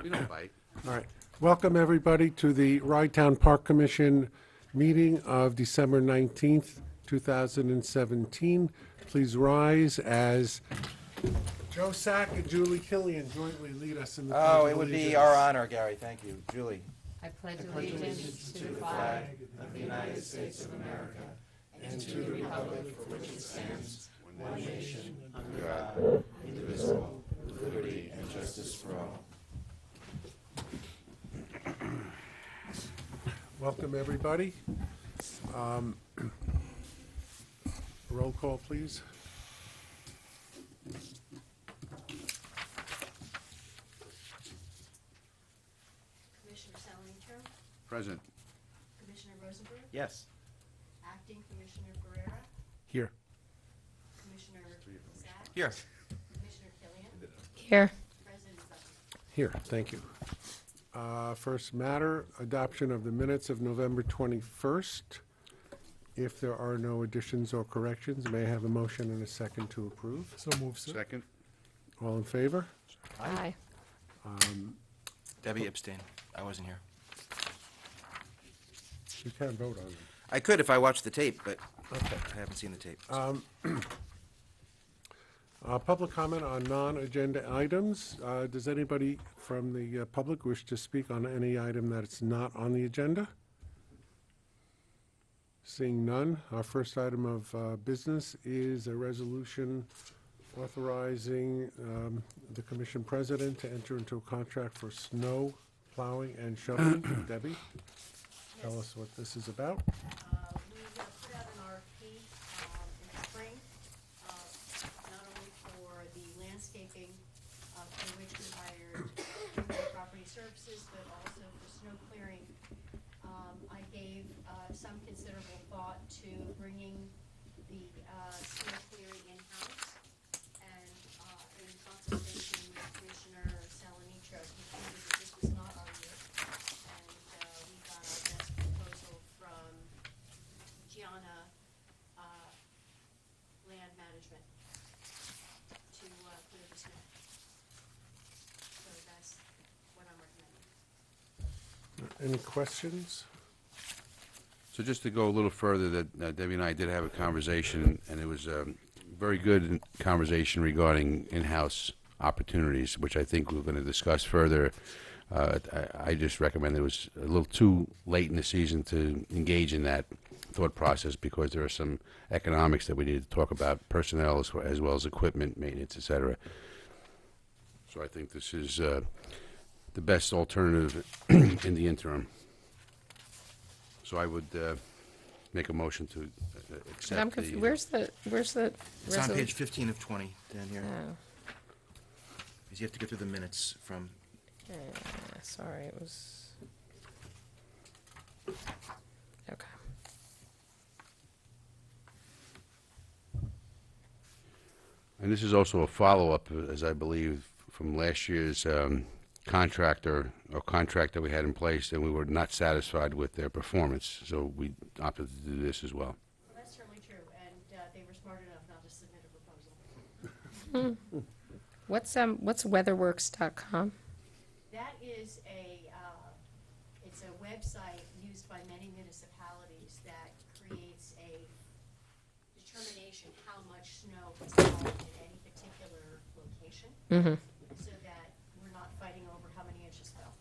We don't bite. All right. Welcome, everybody, to the Rydetown Park Commission meeting of December 19th, 2017. Please rise as Joe Sack and Julie Killian jointly lead us in the Pledge of Oh, Allegiance. it would be our honor, Gary. Thank you. Julie. I pledge allegiance to the flag of the United States of America and to the republic for which it stands, one nation, under God, indivisible, with liberty and justice for all. Welcome, everybody. Roll call, please. Commissioner Salonitro, Present. Commissioner Rosenberg, Yes. Acting Commissioner Pereira, Here. Commissioner Sack, Here. Commissioner Killian, Here. President Zucker. Here, thank you. First matter, adoption of the minutes of November 21st. If there are no additions or corrections, may I have a motion and a second to approve? So move, sir. Second. All in favor? Aye. Debbie abstained. I wasn't here. You can't vote on them. I could if I watched the tape, but Okay. I haven't seen the tape. Public comment on non-agenda items. Does anybody from the public wish to speak on any item that is not on the agenda? Seeing none, our first item of business is a resolution authorizing the commission president to enter into a contract for snow plowing and shoveling. Debbie, tell us what this is about. We put out an RFP in the spring, not only for the landscaping, for which we hired property services, but also for snow clearing. I gave some considerable thought to bringing the snow clearing in-house, and in consultation with Commissioner Salonitro, concluded that this was not our year, and we got our best proposal from Gianna Land Management to clear the snow. So that's what I'm recommending. Any questions? So just to go a little further, that Debbie and I did have a conversation, and it was a very good conversation regarding in-house opportunities, which I think we're going to discuss further. I just recommend it was a little too late in the season to engage in that thought process because there are some economics that we need to talk about, personnel as well as equipment, maintenance, et cetera. So I think this is the best alternative in the interim. So I would make a motion to accept I'm the... confused. Where's the It's on resolution? page 15 of 20 down here. Oh, Because you have to get through the minutes from... sorry, it was. Okay. And this is also a follow-up, as I believe, from last year's contract that we had in place, and we were not satisfied with their performance, so we opted to do this as well. Well, that's certainly true, and they were smart enough not to submit a proposal. What's weatherworks.com? That is it's a website used by many municipalities that creates a determination how much snow has fallen in any particular location, so that we're not fighting over how many inches fell.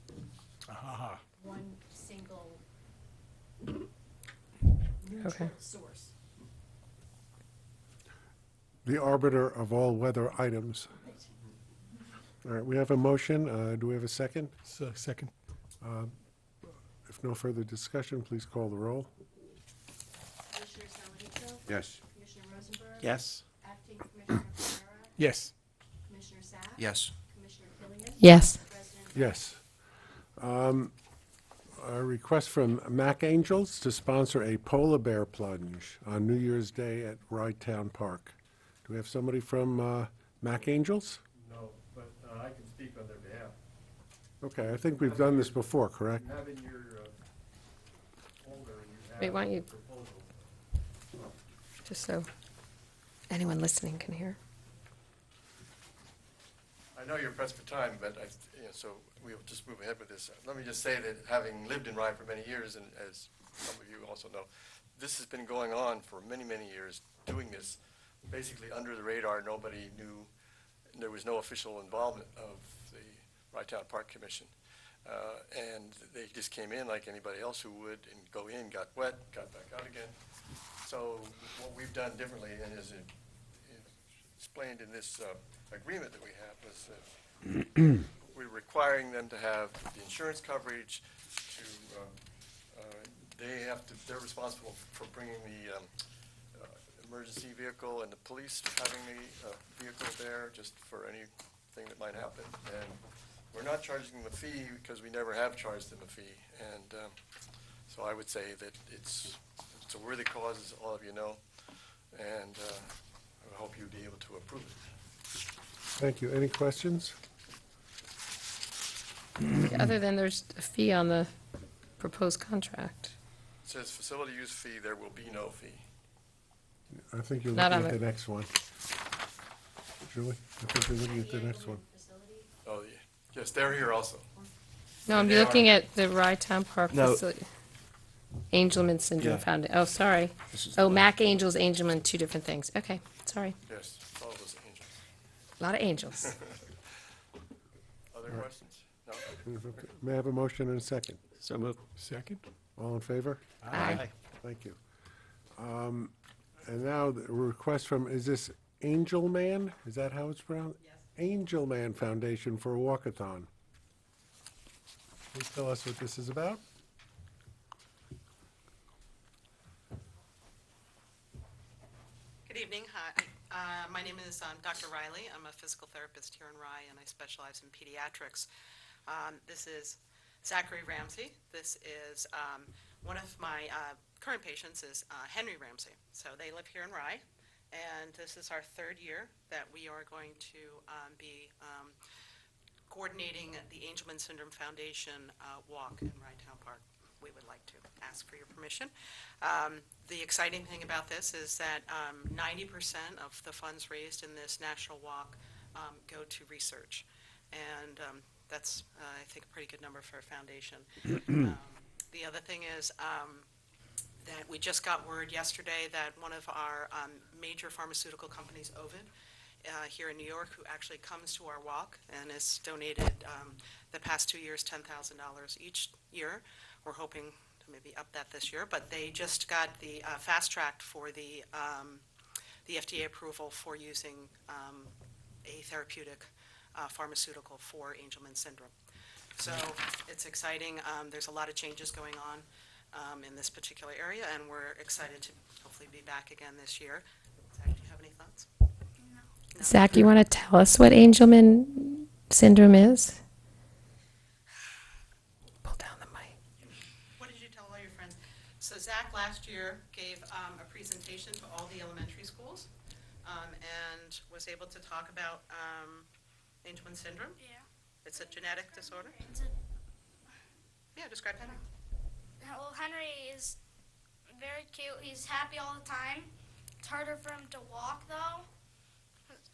Aha. One single neutral Okay. source. The arbiter of all weather items. All right, we have a motion. Do we have a second? So, second. If no further discussion, please call the roll. Commissioner Salonitro? Yes. Commissioner Rosenberg? Yes. Acting Commissioner Pereira? Yes. Commissioner Sack? Yes. Commissioner Killian? Yes. President Yes. A request from Mac Angels to sponsor a polar bear plunge on New Year's Day at Rydetown Park. Do we have somebody from Mac Angels? No, but I can speak on their behalf. Okay, I think we've done this before, correct? You have in your folder, you have Wait, why don't you- a proposal. Just so anyone listening can hear. I know you're pressed for time, but so we'll just move ahead with this. Let me just say that having lived in Rye for many years, and as some of you also know, this has been going on for many, many years, doing this basically under the radar. Nobody knew, there was no official involvement of the Rye Town Park Commission. And they just came in like anybody else who would, and go in, got wet, got back out again. So what we've done differently, and is explained in this agreement that we have, was that we're requiring them to have the insurance coverage. They're responsible for bringing the emergency vehicle, and the police having the vehicle there just for anything that might happen. And we're not charging them a fee because we never have charged them a fee. And so I would say that it's a worthy cause, as all of you know, and I hope you'll be able to approve it. Thank you. Any questions? Other than there's a fee on the proposed contract. It says facility use fee, there will be no fee. I think you're Not looking on at the- the next one. Julie, I think you're looking at the next one. Facility? Oh, yeah. Yes, they're here also. No, I'm They are- looking at the Rye Town Park No. facility. Angelman Syndrome Yeah. Foundation. Oh, sorry. This is Oh, the- Mac Angels, Angelman, two different things. Okay, sorry. Yes, all those angels. A lot of angels. Other questions? No? Okay. May I have a motion and a second? So moved. Second? All in favor? Aye. Thank you. And now the request from, is this Angel Man? Is that how it's pronounced? Yes. Angel Man Foundation for a walkathon. Please tell us what this is about. Good evening. Hi. My name is Dr. Riley. I'm a physical therapist here in Rye, and I specialize in pediatrics. This is Zachary Ramsey. This is one of my current patients is Henry Ramsey. So they live here in Rye, and this is our third year that we are going to be coordinating the Angelman Syndrome Foundation walk in Rye Town Park. We would like to ask for your permission. The exciting thing about this is that 90% of the funds raised in this national walk go to research. And that's, I think, a pretty good number for a foundation. The other thing is that we just got word yesterday that one of our major pharmaceutical companies, Ovid, here in New York, who actually comes to our walk and has donated the past 2 years $10,000 each year. We're hoping to maybe up that this year, but they just got the fast track for the FDA approval for using a therapeutic pharmaceutical for Angelman syndrome. So it's exciting. There's a lot of changes going on in this particular area, and we're excited to hopefully be back again this year. Zach, do you have any thoughts? No? Zach, you want to tell us what Angelman syndrome is? Pull down the mic. What did you tell all your friends? So Zach last year gave a presentation to all the elementary schools and was able to talk about Angelman syndrome. Yeah. It's a genetic disorder. It's a, Yeah, describe Henry. well, Henry is very cute. He's happy all the time. It's harder for him to walk, though,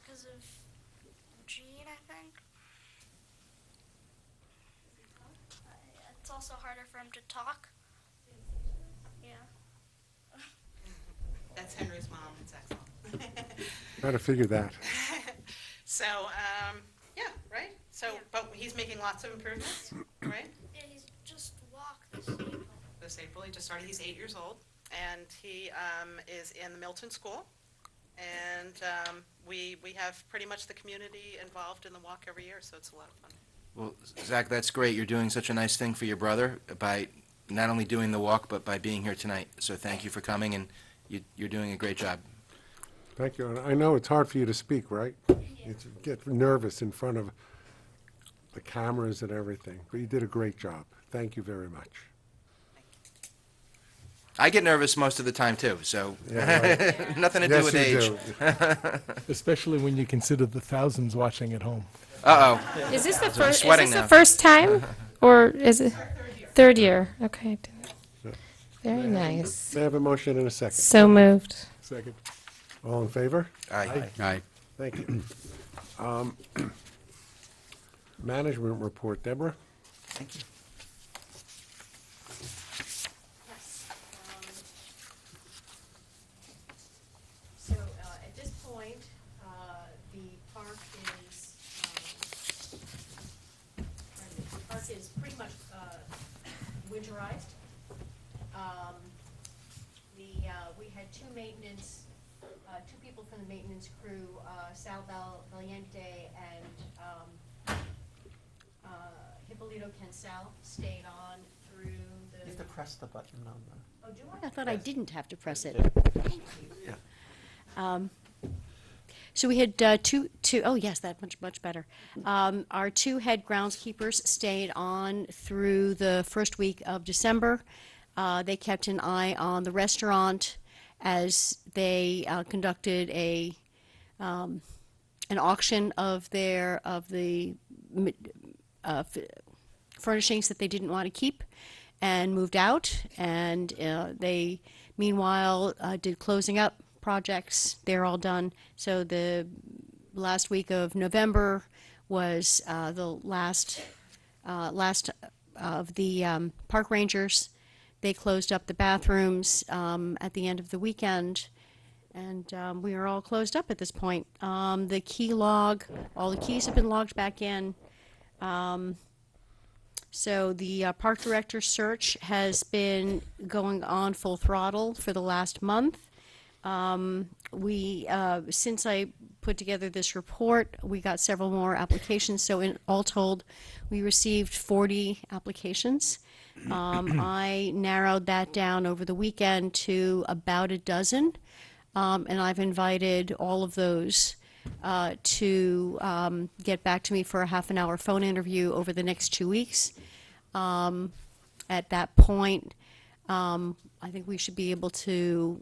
because of gene, I think. It's also harder for him to talk. Yeah. That's Henry's mom and Zach's mom. Try to figure that. So, yeah, right? So, Yeah. but he's making lots of improvements, right? Yeah, he's just walked this April. This April, he just started, he's 8 years old, and he is in the Milton School. And we have pretty much the community involved in the walk every year, so it's a lot of fun. Well, Zach, that's great. You're doing such a nice thing for your brother by not only doing the walk, but by being here tonight. So thank you for coming, and you're doing a great job. Thank you. And I know it's hard for you to speak, right? You get nervous in front of the cameras and everything, but you did a great job. Thank you very much. I get nervous most of the time, too, so Yeah, nothing to do Yes, with you age. do. Especially when you consider the thousands watching at home. Uh-oh. Is this the I'm first? Is sweating this the now. first time, or is it third year? Okay, very nice. May I have a motion and a second? So moved. Second. All in favor? Aye. Aye. Thank you. Management report, Deborah? Thank you. Yes. So at this point, the park is, the park is pretty much winterized. We had two people from the maintenance crew, Sal Valiente and Hippolito Cancel, stayed on through the. You have to press the button on the. Oh, do I? I thought I didn't have to press it. Yeah. Yeah. So we had oh yes, that much better. Our two head groundskeepers stayed on through the first week of December. They kept an eye on the restaurant as they conducted an auction of the furnishings that they didn't want to keep and moved out. And they, meanwhile, did closing up projects. They're all done. So the last week of November was the last of the park rangers. They closed up the bathrooms at the end of the weekend, and we are all closed up at this point. The key log, all the keys have been logged back in. So the park director search has been going on full throttle for the last month. Since I put together this report, we got several more applications. So in all told, we received 40 applications. I narrowed that down over the weekend to about a dozen, and I've invited all of those to get back to me for a half-an-hour phone interview over the next 2 weeks. At that point, I think we should be able to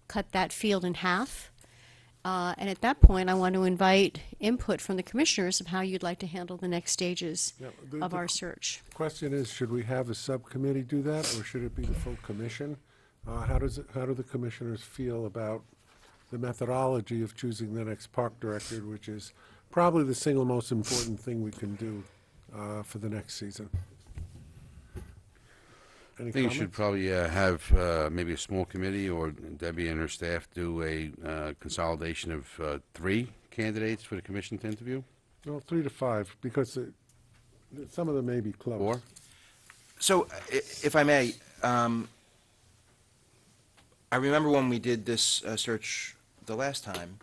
cut that field in half. And at that point, I want to invite input from the commissioners of how you'd like to handle the next stages Yeah, of our search. Question is, should we have a subcommittee do that, or should it be the full commission? How do the commissioners feel about the methodology of choosing the next park director, which is probably the single most important thing we can do for the next season? Any I think you should comments? probably have maybe a small committee, or Debbie and her staff do a consolidation of 3 candidates for the commission to interview. Well, 3 to 5, because some of them may be close. 4? So, if I may, I remember when we did this search the last time,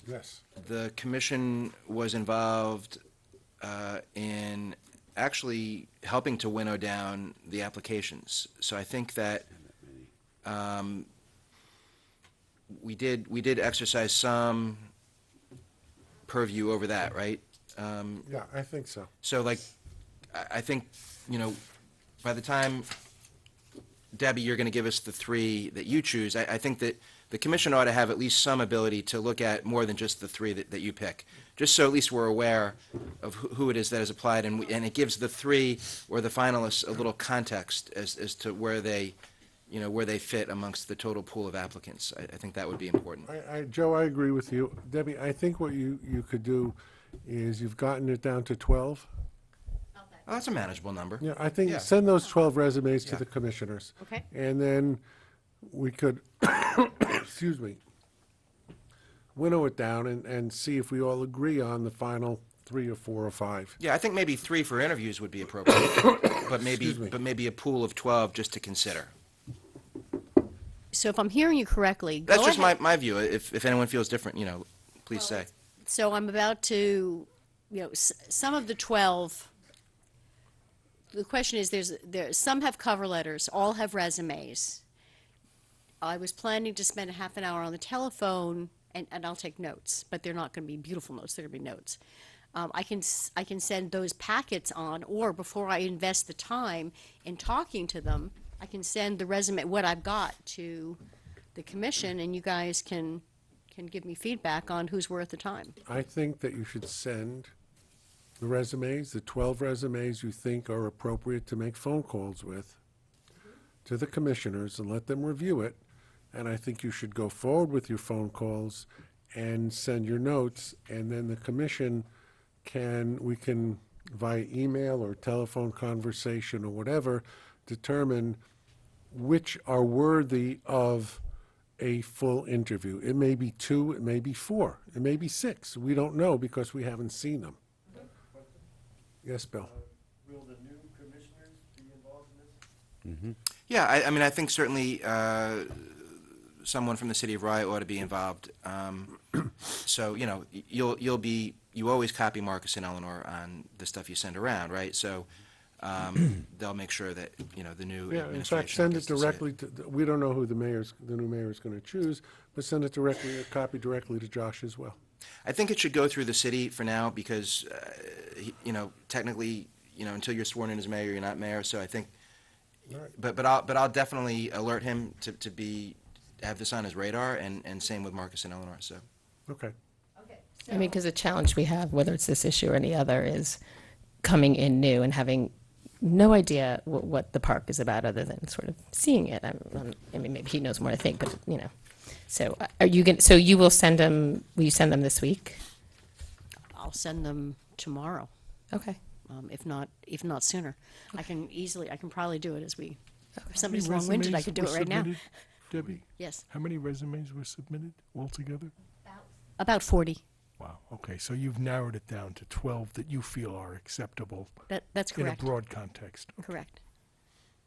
Yes. the commission was involved in actually helping to winnow down the applications. So I think that we did exercise some purview over that, right? Yeah, I think so. So like, I think, by the time, Debbie, you're going to give us the 3 that you choose, I think that the commission ought to have at least some ability to look at more than just the 3 that you pick, just so at least we're aware of who it is that has applied, and it gives the 3 or the finalists a little context as to where they fit amongst the total pool of applicants. I think that would be important. Joe, I agree with you. Debbie, I think what you could do is you've gotten it down to 12. Oh, that's a manageable number. Yeah, I think Yeah. send those 12 resumes to Yeah. the commissioners. Okay. And then we could, excuse me, winnow it down and see if we all agree on the final 3 or 4 or 5. Yeah, I think maybe 3 for interviews would be appropriate, but Excuse me. maybe a pool of 12 just to consider. So if I'm hearing you correctly, go That's just ahead. my view. If anyone feels different, please say. So I'm about to, some of the 12, the question is, some have cover letters, all have resumes. I was planning to spend a half an hour on the telephone, and I'll take notes, but they're not going to be beautiful notes, they're going to be notes. I can send those packets on, or before I invest the time in talking to them, I can send the resume, what I've got, to the commission, and you guys can give me feedback on who's worth the time. I think that you should send the resumes, the 12 resumes you think are appropriate to make phone calls with, to the commissioners and let them review it. And I think you should go forward with your phone calls and send your notes, and then the commission we can, via email or telephone conversation or whatever, determine which are worthy of a full interview. It may be 2, it may be 4, it may be 6. We don't know because we haven't seen them. Yes, Bill? Will the new commissioners be involved in this? Yeah, I mean, I think certainly someone from the city of Rye ought to be involved. So, you know, you always copy Marcus and Eleanor on the stuff you send around, right? So they'll make sure that, you know, the new Yeah, in fact, administration send it gets to see directly to, we don't know who the new mayor is going to choose, but send it directly, a copy directly to Josh as well. I think it should go through the city for now because, you know, technically, you know, until you're sworn in as mayor, you're not mayor. So I think, All right. but I'll definitely alert him to have this on his radar, and same with Marcus and Eleanor. So Okay. Okay, I mean, because the challenge we have, whether it's this issue or any other, is coming in new and having no idea what the park is about other than sort of seeing it. I mean, maybe he knows more, I think, but, you know. So are you going, so you will send them, will you send them this week? I'll send them tomorrow, Okay. if not sooner. I can probably do it as we, if How many somebody's long-winded, I resumes could do were it right now. submitted, Debbie, Yes, how many resumes were submitted altogether? about 40. Wow, okay, so you've narrowed it down to 12 that you feel are acceptable That's in a correct. broad context. Correct.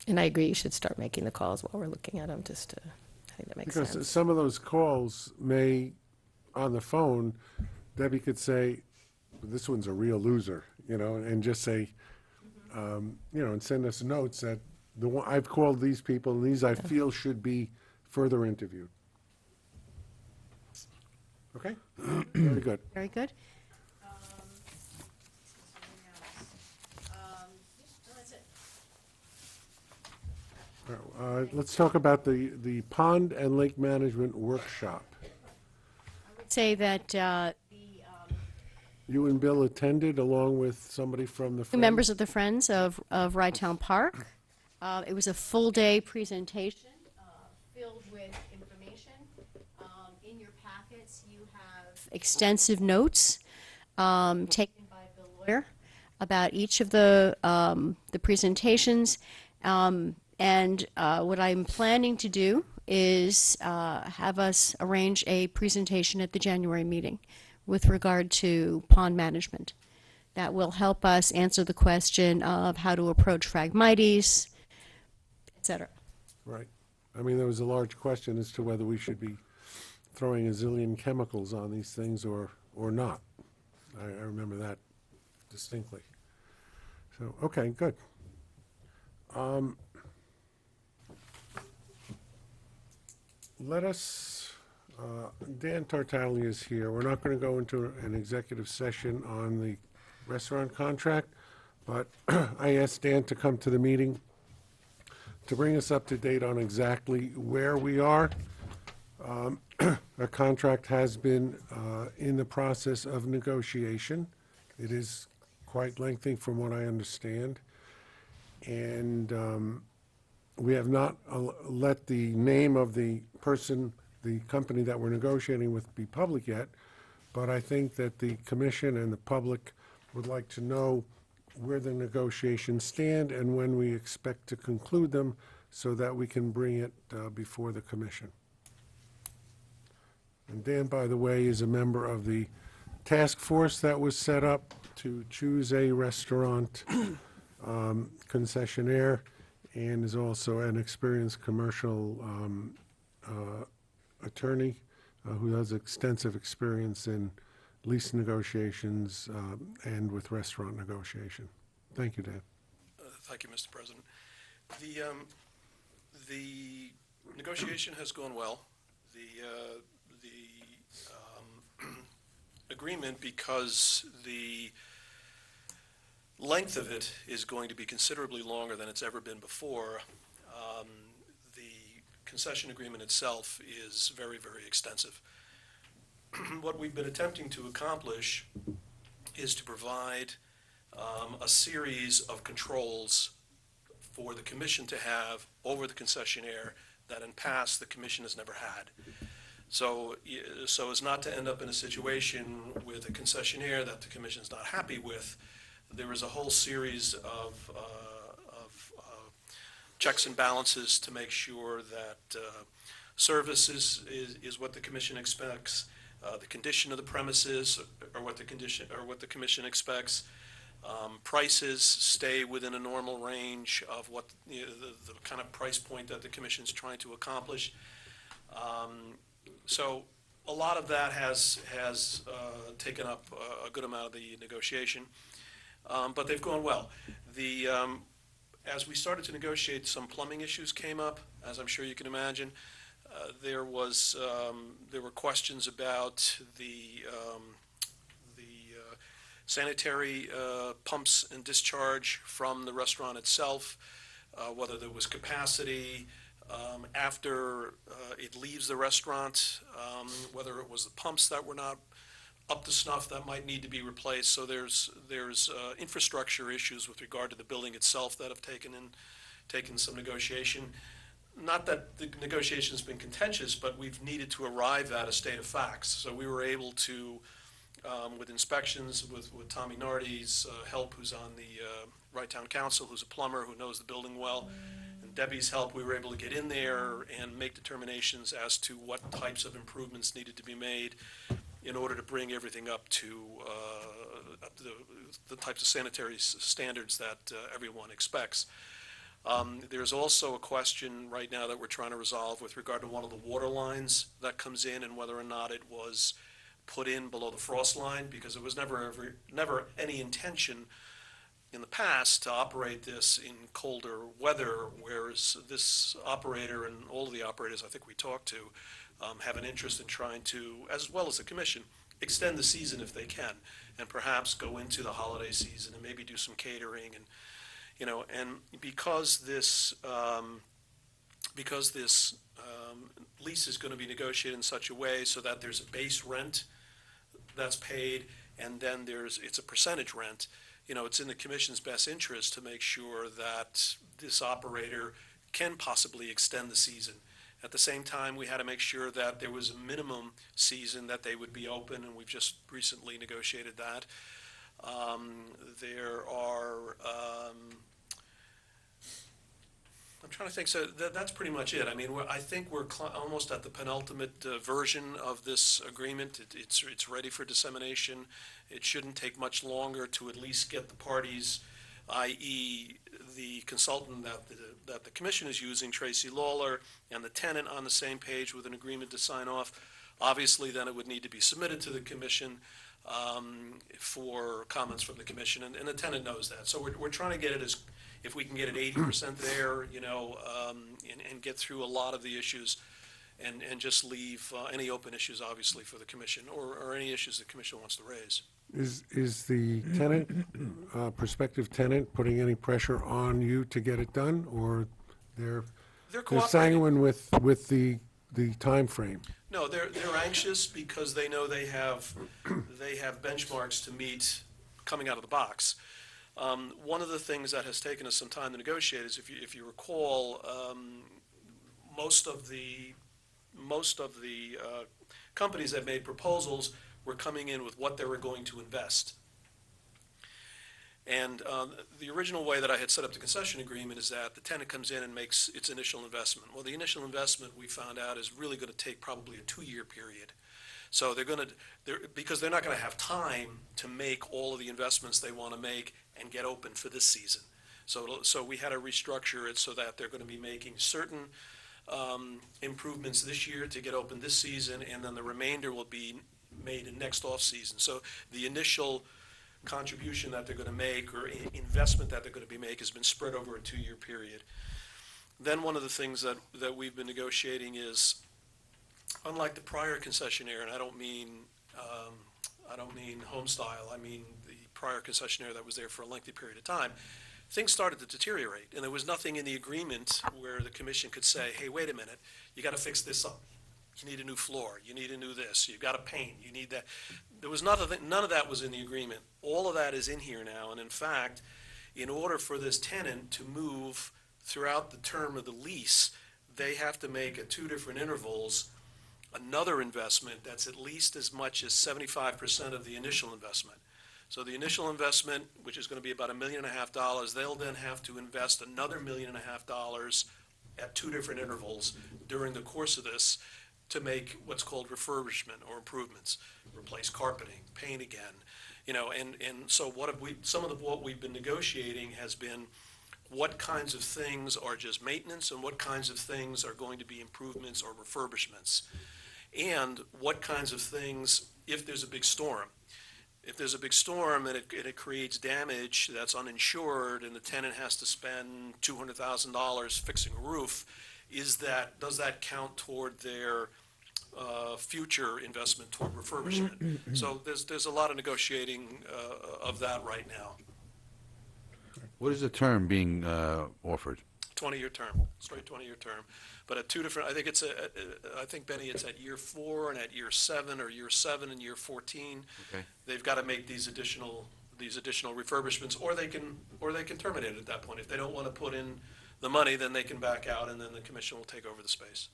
And I agree, you should start making the calls while we're looking at them, just to, I think that makes Because sense. some of those calls may, on the phone, Debbie could say, this one's a real loser, you know, and just say, you know, and send us notes that the one, I've called these people and these I feel should be further interviewed. Okay? Very good. Very good. no, that's it. Let's talk about the pond and lake management workshop. Say that The, You and Bill attended along with somebody from the. two members of the Friends of Rydetown Park. It was a full-day presentation. filled with information. In your packets, you have Extensive notes taken by Bill Lawyer about each of the presentations. And what I'm planning to do is have us arrange a presentation at the January meeting with regard to pond management. That will help us answer the question of how to approach Phragmites, et cetera. Right. I mean, there was a large question as to whether we should be throwing a zillion chemicals on these things or not. I remember that distinctly. So, okay, good. Let us, Dan Tartaglia is here. We're not going to go into an executive session on the restaurant contract, but I asked Dan to come to the meeting to bring us up to date on exactly where we are. A contract has been in the process of negotiation. It is quite lengthy from what I understand. And we have not let the name of the person, the company that we're negotiating with be public yet, but I think that the commission and the public would like to know where the negotiations stand and when we expect to conclude them so that we can bring it before the commission. And Dan, by the way, is a member of the task force that was set up to choose a restaurant concessionaire and is also an experienced commercial attorney who has extensive experience in lease negotiations and with restaurant negotiation. Thank you, Dan. Thank you, Mr. President. The negotiation has gone well. The agreement, because the length of it is going to be considerably longer than it's ever been before, the concession agreement itself is very, very extensive. What we've been attempting to accomplish is to provide a series of controls for the commission to have over the concessionaire that in past the commission has never had. So as not to end up in a situation with a concessionaire that the commission's not happy with, there is a whole series of checks and balances to make sure that service is what the commission expects, the condition of the premises are what the commission expects, prices stay within a normal range of what, the kind of price point that the commission's trying to accomplish. So a lot of that has taken up a good amount of the negotiation, but they've gone well. As we started to negotiate, some plumbing issues came up, as I'm sure you can imagine. There were questions about the sanitary pumps and discharge from the restaurant itself, whether there was capacity after it leaves the restaurant, whether it was the pumps that were not up to snuff that might need to be replaced. So there's infrastructure issues with regard to the building itself that have taken some negotiation. Not that the negotiation's been contentious, but we've needed to arrive at a state of facts. So we were able to, with inspections, with Tommy Nardi's help, who's on the Wright Town Council, who's a plumber who knows the building well, and Debbie's help, we were able to get in there and make determinations as to what types of improvements needed to be made in order to bring everything up to the types of sanitary standards that everyone expects. There's also a question right now that we're trying to resolve with regard to one of the water lines that comes in and whether or not it was put in below the frost line, because there was never any intention in the past to operate this in colder weather, whereas this operator and all of the operators I think we talked to have an interest in trying to, as well as the commission, extend the season if they can, and perhaps go into the holiday season and maybe do some catering, and and because this lease is going to be negotiated in such a way so that there's a base rent that's paid, and then it's a percentage rent. It's in the commission's best interest to make sure that this operator can possibly extend the season. At the same time, we had to make sure that there was a minimum season that they would be open, and we've just recently negotiated that. There are, I'm trying to think, so that's pretty much it. I mean, I think we're almost at the penultimate version of this agreement. It's ready for dissemination. It shouldn't take much longer to at least get the parties, i.e. the consultant that the commission is using, Tracy Lawler, and the tenant on the same page with an agreement to sign off. Obviously, then it would need to be submitted to the commission for comments from the commission, and the tenant knows that. So we're trying to get it as, if we can get it 80% there, and get through a lot of the issues, and just leave any open issues, obviously, for the commission, or any issues the commission wants to raise. Is the tenant, prospective tenant, putting any pressure on you to get it done, or they're sanguine with the timeframe? No, they're anxious because they know they have benchmarks to meet coming out of the box. One of the things that has taken us some time to negotiate is, if you recall, most of the companies that made proposals were coming in with what they were going to invest. And the original way that I had set up the concession agreement is that the tenant comes in and makes its initial investment. Well, the initial investment, we found out, is really going to take probably a 2-year period. So because they're not going to have time to make all of the investments they want to make and get open for this season. So we had to restructure it so that they're going to be making certain improvements this year to get open this season, and then the remainder will be made in next off season. So the initial contribution that they're going to make, or investment that they're going to be making, has been spread over a 2-year period. Then one of the things that we've been negotiating is, unlike the prior concessionaire, and I don't mean Homestyle, I mean the prior concessionaire that was there for a lengthy period of time, things started to deteriorate, and there was nothing in the agreement where the commission could say, hey, wait a minute, you got to fix this up. You need a new floor, you need a new this, you've got to paint, you need that. There was none of that was in the agreement. All of that is in here now, and in fact, in order for this tenant to move throughout the term of the lease, they have to make, at 2 different intervals, another investment that's at least as much as 75% of the initial investment. So the initial investment, which is going to be about $1.5 million, they'll then have to invest another $1.5 million at 2 different intervals during the course of this to make what's called refurbishment or improvements, replace carpeting, paint again, and so some of what we've been negotiating has been what kinds of things are just maintenance and what kinds of things are going to be improvements or refurbishments, and what kinds of things, if there's a big storm. If there's a big storm and it creates damage that's uninsured and the tenant has to spend $200,000 fixing a roof, does that count toward their future investment toward refurbishment? So there's a lot of negotiating of that right now. What is the term being offered? 20-year term, straight 20-year term. But at 2 different, I think, Benny, it's at year 4 and at year 7, or year 7 and year 14. Okay. They've got to make these additional refurbishments, or they can terminate it at that point. If they don't want to put in the money, then they can back out, and then the commission will take over the space.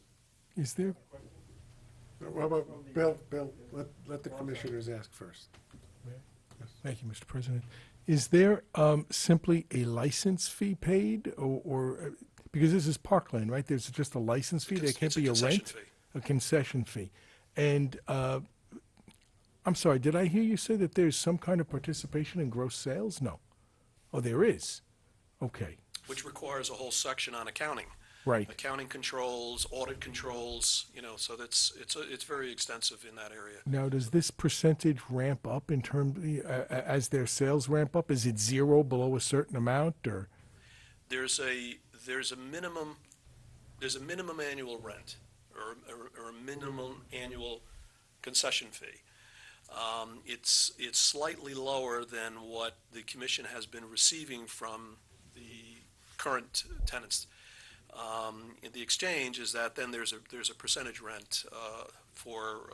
Is there, What about, Bill, let the commissioners ask first. thank you, Mr. President. Is there simply a license fee paid, or because this is parkland, right? There's just a license fee? There can't be a concession rent? fee. A concession fee. And I'm sorry, did I hear you say that there's some kind of participation in gross sales? No. Oh, there is? Okay, Which requires a whole section on accounting. right. Accounting controls, audit controls, so it's very extensive in that area. Now, does this percentage ramp up in terms, as their sales ramp up? Is it zero below a certain amount, or? There's a minimum annual rent or a minimum annual concession fee. It's slightly lower than what the commission has been receiving from the current tenants. In the exchange is that then there's a percentage rent for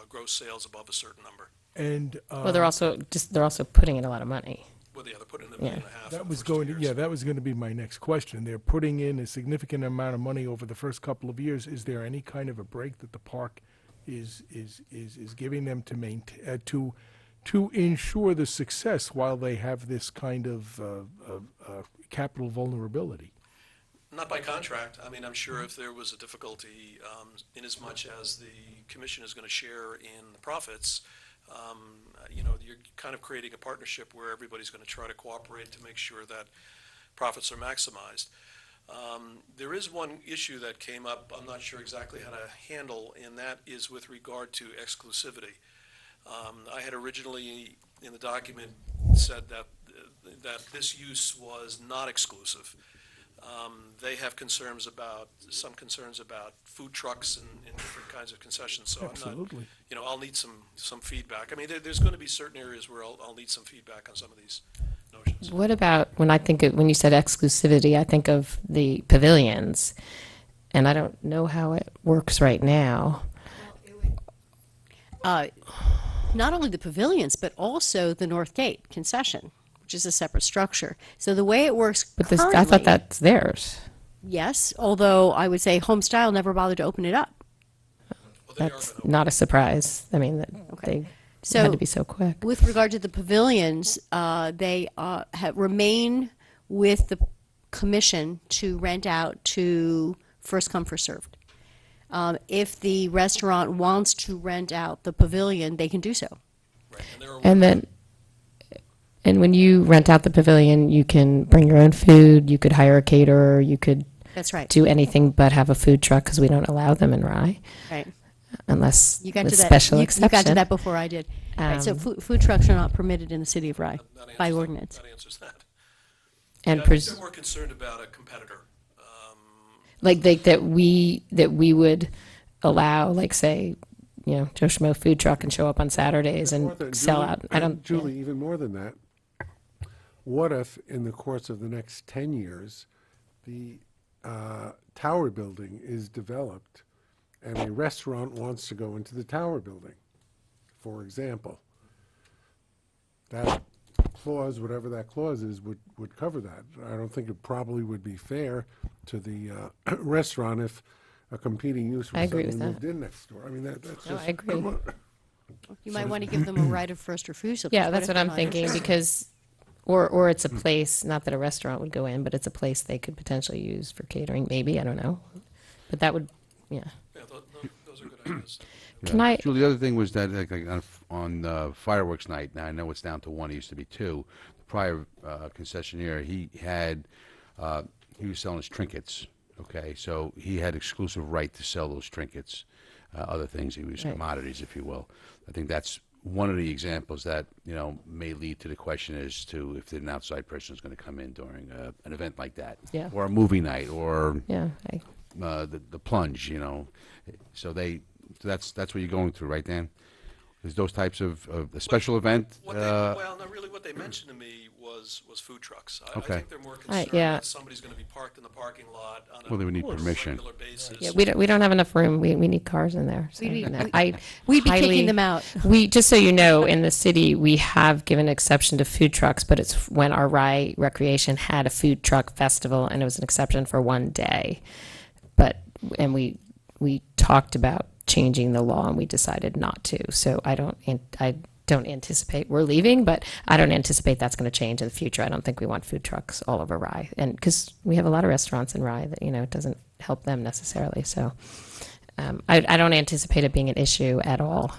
gross sales above a certain number. And Well, they're also putting in a lot of money. Well, yeah, they're putting in $1.5 million. that for was the first 2 going to, years. yeah, that was going to be my next question. They're putting in a significant amount of money over the first couple of years. Is there any kind of a break that the park is giving them to maintain, to ensure the success while they have this kind of capital vulnerability? Not by contract. I mean, I'm sure if there was a difficulty, in as much as the commission is going to share in the profits, you're kind of creating a partnership where everybody's going to try to cooperate to make sure that profits are maximized. There is one issue that came up, I'm not sure exactly how to handle, and that is with regard to exclusivity. I had originally, in the document, said that this use was not exclusive. They have some concerns about food trucks and different kinds of concessions, so Absolutely. I'll need some feedback. I mean, there's going to be certain areas where I'll need some feedback on some of these notions. What about, when you said exclusivity, I think of the pavilions, and I don't know how it works right now. Not only the pavilions, but also the North Gate concession, which is a separate structure. So the way it works But currently, I thought that's theirs. yes, although I would say Home Style never bothered to open it up. Well, they are That's going to not a surprise. I mean, Okay. they So had to be so quick. with regard to the pavilions, they remain with the commission to rent out to first come, first served. If the restaurant wants to rent out the pavilion, they can do so. right, and they're aware And of then, and when you rent out the pavilion, you can bring your own food, you could hire a caterer, you could That's right. do anything but have a food truck because we don't allow them in Rye Right. unless You got with to that. special You exception. got to that before I did. Right, so Um, food trucks are not permitted in the city of Rye that answers by that. ordinance. That answers that. And Yeah, I think pres- they're more concerned about a competitor. like that we would allow, like, say, Joe Schmo food truck and show up on Saturdays More and than- sell Julie- out. I don't. Julie, even more than that, what if, in the course of the next 10 years, the tower building is developed and a restaurant wants to go into the tower building, for example? That clause, whatever that clause is, would cover that. I don't think it probably would be fair to the restaurant if a competing use for I agree someone who with moved in next door. I mean, that's No, just. I agree. You might want to give them a right of first refusal. 'cause Yeah, that's if what they're I'm not thinking, interested? because, or it's a place, not that a restaurant would go in, but it's a place they could potentially use for catering, maybe, I don't know. But that would, yeah. Yeah, those are good ideas. Can I- Julie, the other thing was that on fireworks night, now I know it's down to one, it used to be two. The prior concessionaire, he was selling his trinkets, okay? So he had exclusive right to sell those trinkets, other things, he was Right. commodities, if you will. I think that's one of the examples that, may lead to the question as to if an outside person is going to come in during an event like that. Yeah. Or a movie night, or Yeah, the plunge, So that's what you're going through, right, Dan? Is those types of a special event? Well, no, really, what they mentioned to me was food trucks. I Okay. think they're more concerned yeah. that somebody's going to be parked in the parking lot on Well, they would need a permission. regular basis. yeah, we don't have enough room, we need cars in there. So, We'd be- no, We'd be highly- kicking them out. We, just so you know, in the city, we have given exception to food trucks, but it's when our Rye Recreation had a food truck festival, and it was an exception for one day. And we talked about changing the law, and we decided not to. So I don't anticipate we're leaving, but I don't anticipate that's going to change in the future. I don't think we want food trucks all over Rye, and because we have a lot of restaurants in Rye that it doesn't help them necessarily. So I don't anticipate it being an issue at all.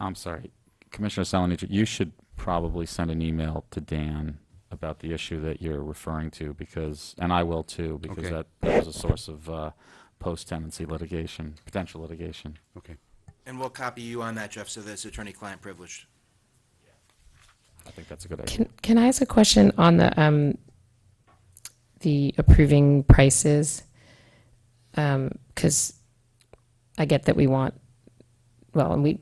I'm sorry, Commissioner Salonici, you should probably send an email to Dan about the issue that you're referring to, and I will too, because Okay. that was a source of post-tenancy litigation, potential litigation. Okay. And we'll copy you on that, Jeff, so that it's attorney-client privileged. I think that's a good idea. Can I ask a question on the approving prices? Because I get that and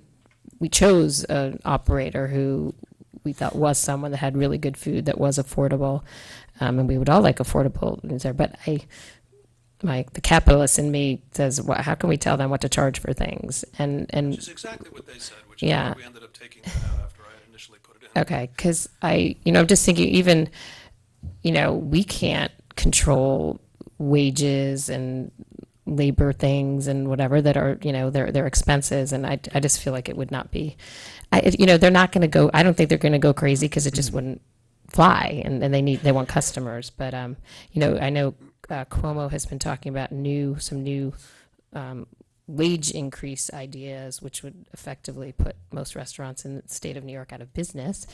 we chose an operator who we thought was someone that had really good food that was affordable, and we would all like affordable there. But the capitalist in me says, well, how can we tell them what to charge for things? And Which is exactly what they said, which is Yeah. why we ended up taking that out after I had initially put it in. okay, because I'm just thinking, even we can't control wages and labor things and whatever that are their expenses, and I just feel like it would not be, they're not going to go. I don't think they're going to go crazy, because it just wouldn't fly, and they want customers. But I know Cuomo has been talking about some new wage increase ideas, which would effectively put most restaurants in the state of New York out of business.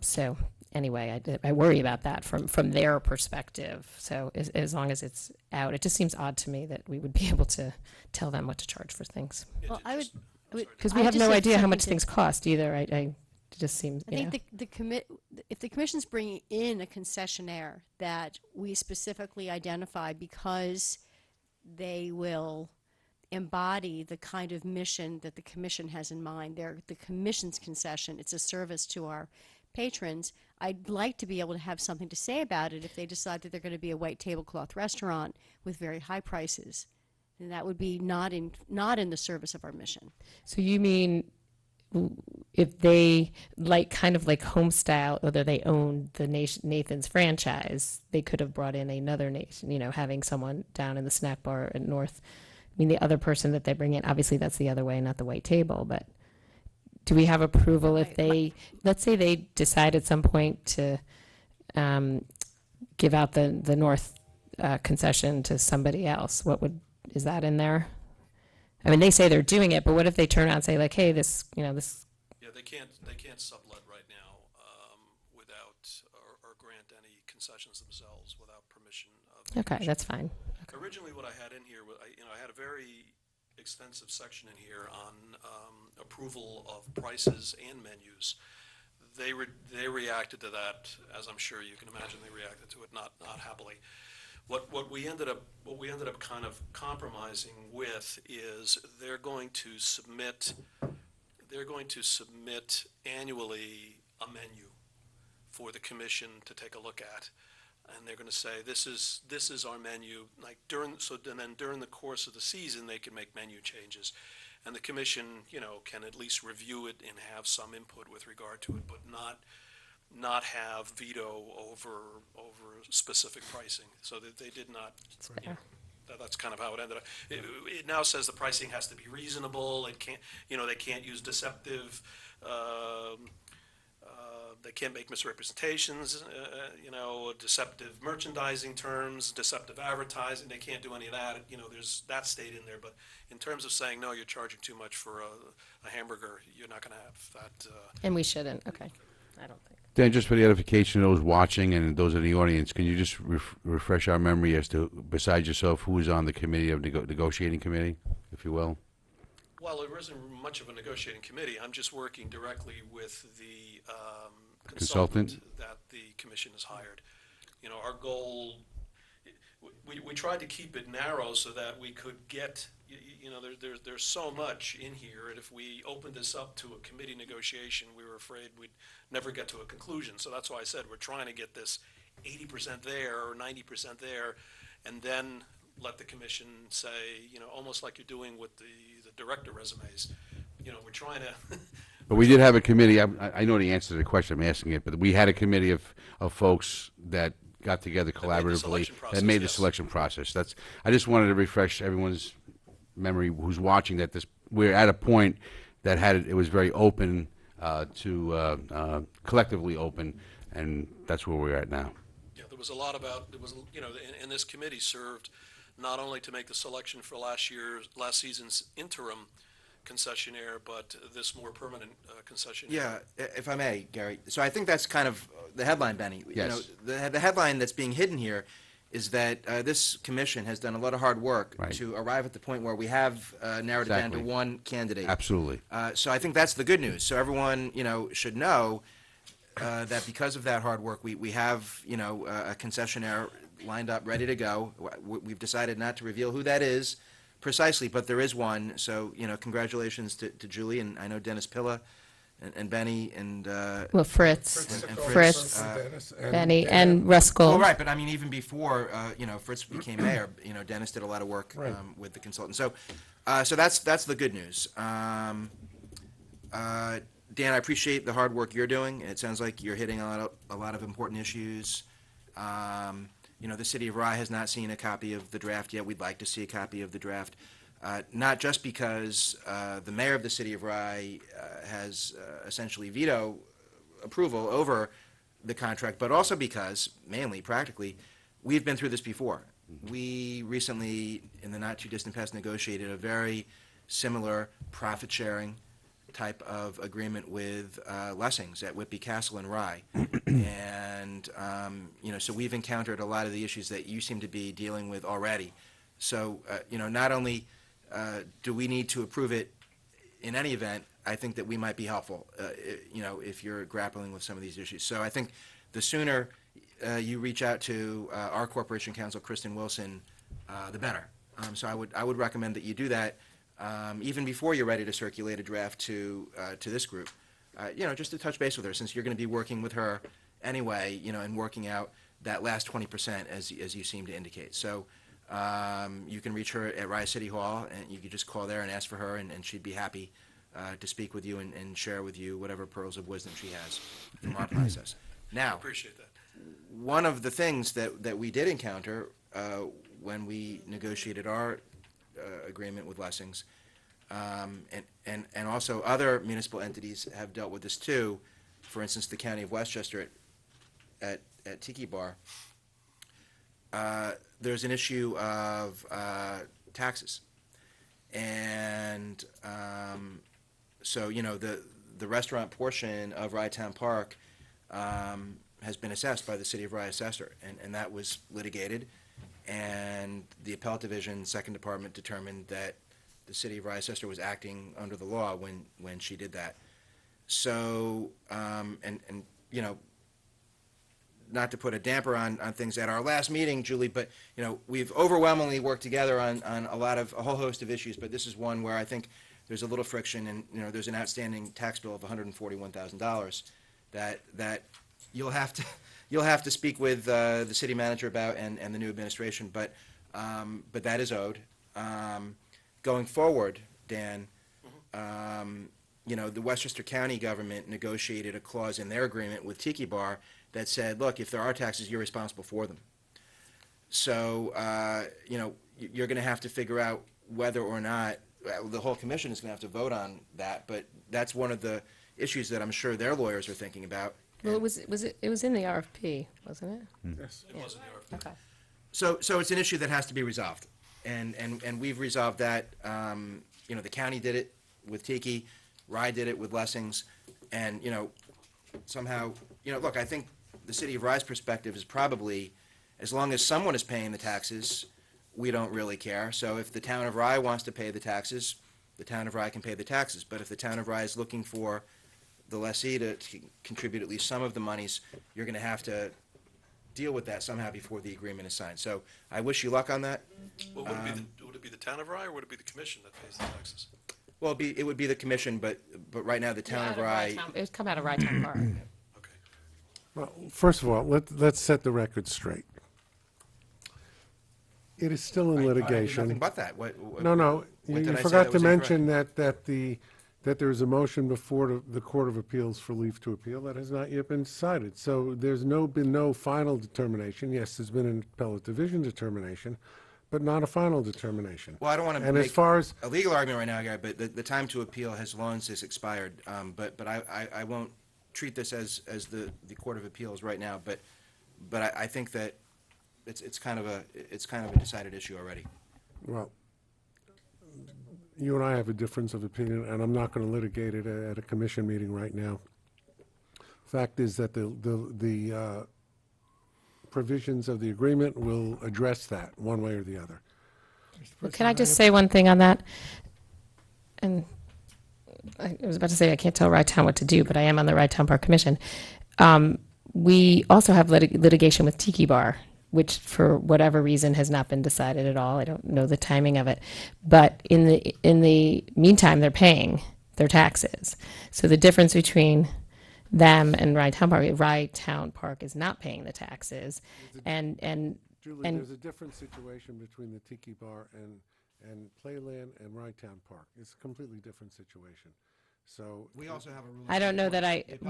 So anyway, I worry about that from their perspective. So as long as it's out, it just seems odd to me that we would be able to tell them what to charge for things, Well, I would, because we I have just no have idea how something much to- things cost either. It just seems, I think if the commission's bringing in a concessionaire that we specifically identify because they will embody the kind of mission that the commission has in mind, they're the commission's concession, it's a service to our patrons, I'd like to be able to have something to say about it if they decide that they're going to be a white tablecloth restaurant with very high prices. And that would be not in the service of our mission. So you mean if they kind of like Homestyle, whether they owned the Nathan's franchise, they could have brought in another nation, having someone down in the snack bar at North. I mean, the other person that they bring in, obviously that's the other way, not the white table, but do we have approval if let's say they decide at some point to give out the North concession to somebody else? Is that in there? I mean, they say they're doing it, but what if they turn around and say, like, hey, this. Yeah, they can't sublet right now without, or grant any concessions themselves without permission of the Okay, commission. that's fine. Originally, what I had in here, I had a very extensive section in here on approval of prices and menus. They reacted to that, as I'm sure you can imagine, they reacted to it not happily. What we ended up kind of compromising with is they're going to submit annually a menu for the commission to take a look at. And they're going to say, this is our menu, then during the course of the season, they can make menu changes. And the commission, can at least review it and have some input with regard to it, but not have veto over specific pricing. So that they did not. It's fair. That's kind of how it ended up. It now says the pricing has to be reasonable. It can't, they can't use deceptive, they can't make misrepresentations, deceptive merchandising terms, deceptive advertising. They can't do any of that. There's that stayed in there. But in terms of saying, no, you're charging too much for a hamburger, you're not going to have that. And we shouldn't, okay, I don't think. Dan, just for the edification of those watching and those in the audience, can you just refresh our memory as to, besides yourself, who is on the committee of negotiating committee, if you will? Well, there isn't much of a negotiating committee. I'm just working directly with the consultant that the commission has hired. Our goal, we tried to keep it narrow so that we could get, there's so much in here, and if we opened this up to a committee negotiation, we were afraid we'd never get to a conclusion. So that's why I said we're trying to get this 80% there or 90% there, and then let the commission say, almost like you're doing with the director resumes. We're trying to. But we did have a committee, I know the answer to the question, I'm asking it, but we had a committee of folks that got together collaboratively that made the selection process. I just wanted to refresh everyone's memory who's watching that we're at a point that it was very open to collectively open, and that's where we're at now. Yeah, there was a lot about, and this committee served not only to make the selection for last season's interim concessionaire, but this more permanent concessionaire. Yeah, if I may, Gary. So I think that's kind of the headline, Benny. Yes. The headline that's being hidden here is that this commission has done a lot of hard work to arrive at the point where we have narrowed it down to one candidate. Absolutely. So I think that's the good news. So everyone, should know that because of that hard work, we have, a concessionaire lined up, ready to go. We've decided not to reveal who that is precisely, but there is one. So, congratulations to Julie, and I know Dennis Pilla and Benny and Fritz, and Fritz, Dennis, Benny, and Ruskell. Well, right, but I mean, even before Fritz became mayor, Dennis did a lot of work with the consultant. So, so that's the good news. Dan, I appreciate the hard work you're doing. It sounds like you're hitting a lot of important issues. The city of Rye has not seen a copy of the draft yet. We'd like to see a copy of the draft, not just because the mayor of the city of Rye has essentially veto approval over the contract, but also because, mainly, practically, we've been through this before. We recently, in the not-too-distant past, negotiated a very similar profit-sharing type of agreement with Lessings at Whitby Castle in Rye. And, so we've encountered a lot of the issues that you seem to be dealing with already. So, not only do we need to approve it in any event, I think that we might be helpful, if you're grappling with some of these issues. So I think the sooner you reach out to our Corporation Counsel, Kristen Wilson, the better. So I would recommend that you do that even before you're ready to circulate a draft to this group. Just to touch base with her, since you're going to be working with her anyway, and working out that last 20% as you seem to indicate. So you can reach her at Rye City Hall, and you can just call there and ask for her, and she'd be happy to speak with you and share with you whatever pearls of wisdom she has from our process. Now, Appreciate that. one of the things that we did encounter when we negotiated our agreement with Lessings, and also other municipal entities have dealt with this too. For instance, the county of Westchester at Tiki Bar. There's an issue of taxes, and so the restaurant portion of Rye Town Park has been assessed by the City of Rye assessor, and that was litigated, and the Appellate Division, Second Department, determined that the City of Rye assessor was acting under the law when she did that. So, not to put a damper on things at our last meeting, Julie, but, we've overwhelmingly worked together on a whole host of issues, but this is one where I think there's a little friction, and, there's an outstanding tax bill of $141,000 that you'll have to speak with the city manager about and the new administration, but that is owed. Going forward, Dan, the Westchester County government negotiated a clause in their agreement with Tiki Bar that said, look, if there are taxes, you're responsible for them. So, you're going to have to figure out whether or not, the whole commission is going to have to vote on that, but that's one of the issues that I'm sure their lawyers are thinking about. Well, it was in the RFP, wasn't it? Yes. It wasn't the RFP. Okay. So it's an issue that has to be resolved, and we've resolved that. The county did it with Tiki, Rye did it with Lessings, and, somehow, look, I think the city of Rye's perspective is probably, as long as someone is paying the taxes, we don't really care. So if the town of Rye wants to pay the taxes, the town of Rye can pay the taxes. But if the town of Rye is looking for the lessee to contribute at least some of the monies, you're going to have to deal with that somehow before the agreement is signed. So I wish you luck on that. Well, would it be the town of Rye, or would it be the commission that pays the taxes? Well, it would be the commission, but right now the town of Rye. It would come out of Rye Town Park. Okay. Well, first of all, let's set the record straight. It is still in I do litigation. nothing but that. No, what you did I say forgot that to was mention that there's a motion before the Court of Appeals for leave to appeal that has not yet been decided. So there's been no final determination. Yes, there's been an appellate division determination, but not a final determination. Well, I don't want to And as make far as a legal argument right now, Gary, but the time to appeal has long since expired. But I won't treat this as the Court of Appeals right now. But I think that it's kind of a decided issue already. Well, you and I have a difference of opinion, and I'm not going to litigate it at a commission meeting right now. Fact is that the provisions of the agreement will address that one way or the other. Well, can I just say one thing on that? And I was about to say I can't tell Rye Town what to do, but I am on the Rye Town Park Commission. We also have litigation with Tiki Bar, which for whatever reason has not been decided at all. I don't know the timing of it. But in the meantime, they're paying their taxes. So the difference between them and Rye Town Park is not paying the taxes. And Julie, there's a different situation between the Tiki Bar and Playland and Rye Town Park. It's a completely different situation. So We also have a rule. I don't know that If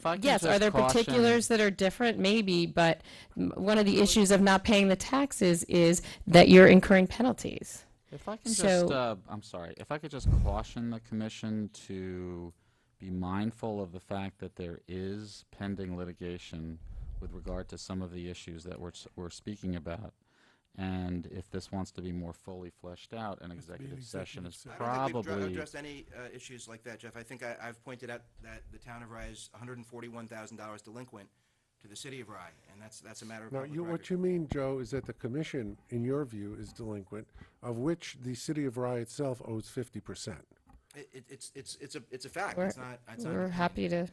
I can yes, just are there caution- particulars that are different? Maybe, but one of the issues of not paying the taxes is that you're incurring penalties. If I can So- just, I'm sorry, if I could just caution the commission to be mindful of the fact that there is pending litigation with regard to some of the issues that we're speaking about. And if this wants to be more fully fleshed out, an executive session is I don't think we've probably. addressed any issues like that, Jeff. I think I've pointed out that the town of Rye is $141,000 delinquent to the city of Rye, and that's a matter of now, public record. what you mean, Joe, is that the commission, in your view, is delinquent, of which the city of Rye itself owes 50%. It's a fact. We're, It's not. It's we're not happy to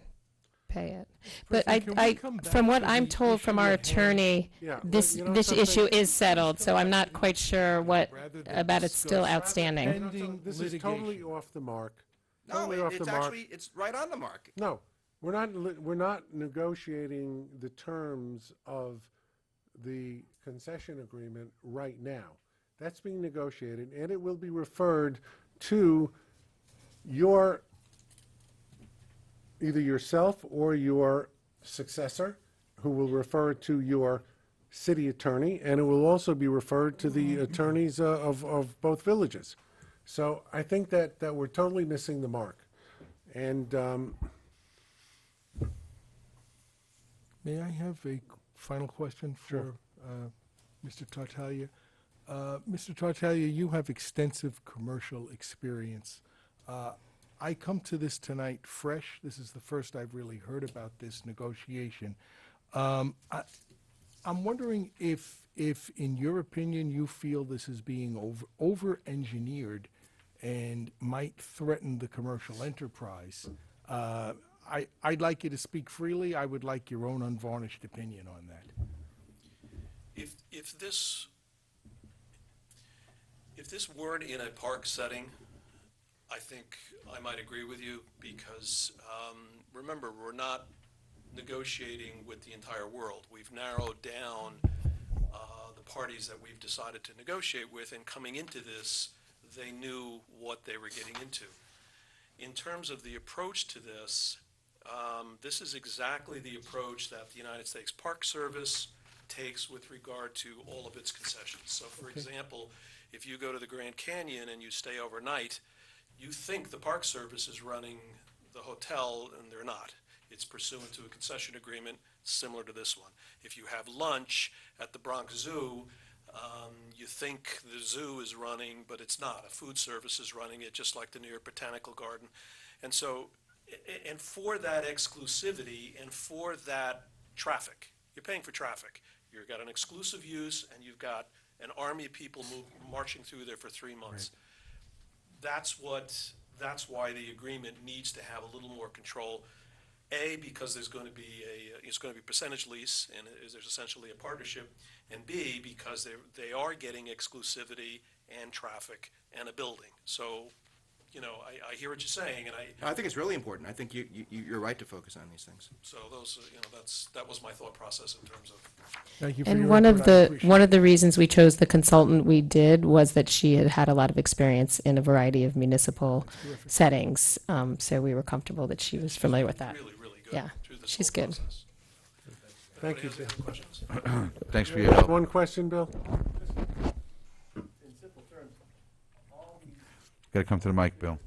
pay it. But President, can we come back from what to I'm the told from issue our at hand? attorney, Yeah, this well, you know this something? issue is settled. So I'm not quite sure what Rather than about it's still discuss outstanding. pending This is totally litigation. off the mark. No, Totally off it's the mark. actually it's right on the mark. No, we're not negotiating the terms of the concession agreement right now. That's being negotiated, and it will be referred to either yourself or your successor, who will refer to your city attorney, and it will also be referred to the attorneys of both villages. So I think that we're totally missing the mark. And May I have a final question Sure. for Mr. Tartaglia? Mr. Tartaglia, you have extensive commercial experience. I come to this tonight fresh. This is the first I've really heard about this negotiation. I'm wondering if, in your opinion, you feel this is being over-engineered and might threaten the commercial enterprise. I'd like you to speak freely. I would like your own unvarnished opinion on that. If this weren't in a park setting, I think I might agree with you because, remember, we're not negotiating with the entire world. We've narrowed down the parties that we've decided to negotiate with, and coming into this, they knew what they were getting into. In terms of the approach to this, this is exactly the approach that the United States Park Service, takes with regard to all of its concessions. So for example, if you go to the Grand Canyon and you stay overnight, you think the Park Service is running the hotel, and they're not. It's pursuant to a concession agreement similar to this one. If you have lunch at the Bronx Zoo, you think the zoo is running, but it's not. A food service is running it, just like the New York Botanical Garden. And so, and for that exclusivity and for that traffic, you're paying for traffic. You've got an exclusive use, and you've got an army of people marching through there for 3 months. That's why the agreement needs to have a little more control. A, because there's going to be it's going to be percentage lease, and there's essentially a partnership, and B, because they are getting exclusivity and traffic and a building. So, you know, I hear what you're saying, and I think it's really important. I think you're right to focus on these things. so those, you know, that was my thought process in terms of. Thank you for And your one input. of I the appreciate one it. of the reasons we chose the consultant we did was that she had had a lot of experience in a variety of municipal settings. So we were comfortable that she was familiar with that. Really, really good. Yeah, through this she's whole good. process. Thank you, Anybody has any questions? Thanks for your help. One question, Bill? In simple terms, all these, Got to come to the mic, Bill.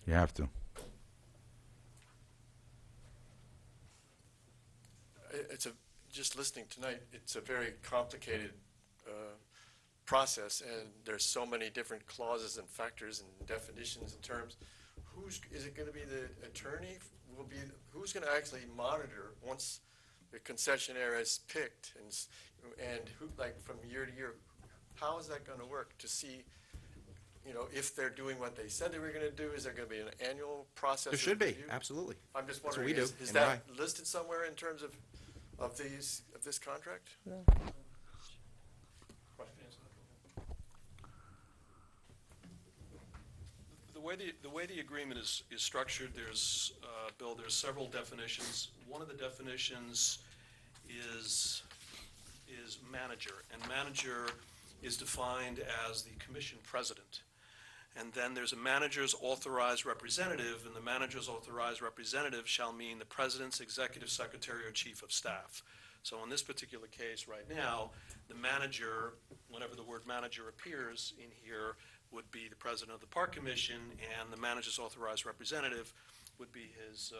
You have to. just listening tonight, it's a very complicated process, and there's so many different clauses and factors and definitions and terms. Is it going to be the attorney? Who's going to actually monitor once the concessionaire is picked, and who, like, from year to year, how is that going to work to see, you know, if they're doing what they said they were going to do? Is there going to be an annual process? There should be, review? absolutely. I'm just That's what wondering, we do is in that Rye. listed somewhere in terms of this contract? The way the agreement is structured, there's, Bill, there's several definitions. One of the definitions is manager, and manager is defined as the commission president. And then there's a manager's authorized representative, and the manager's authorized representative shall mean the president's executive secretary or chief of staff. So in this particular case right now, the manager, whenever the word manager appears in here, would be the president of the park commission, and the manager's authorized representative would be his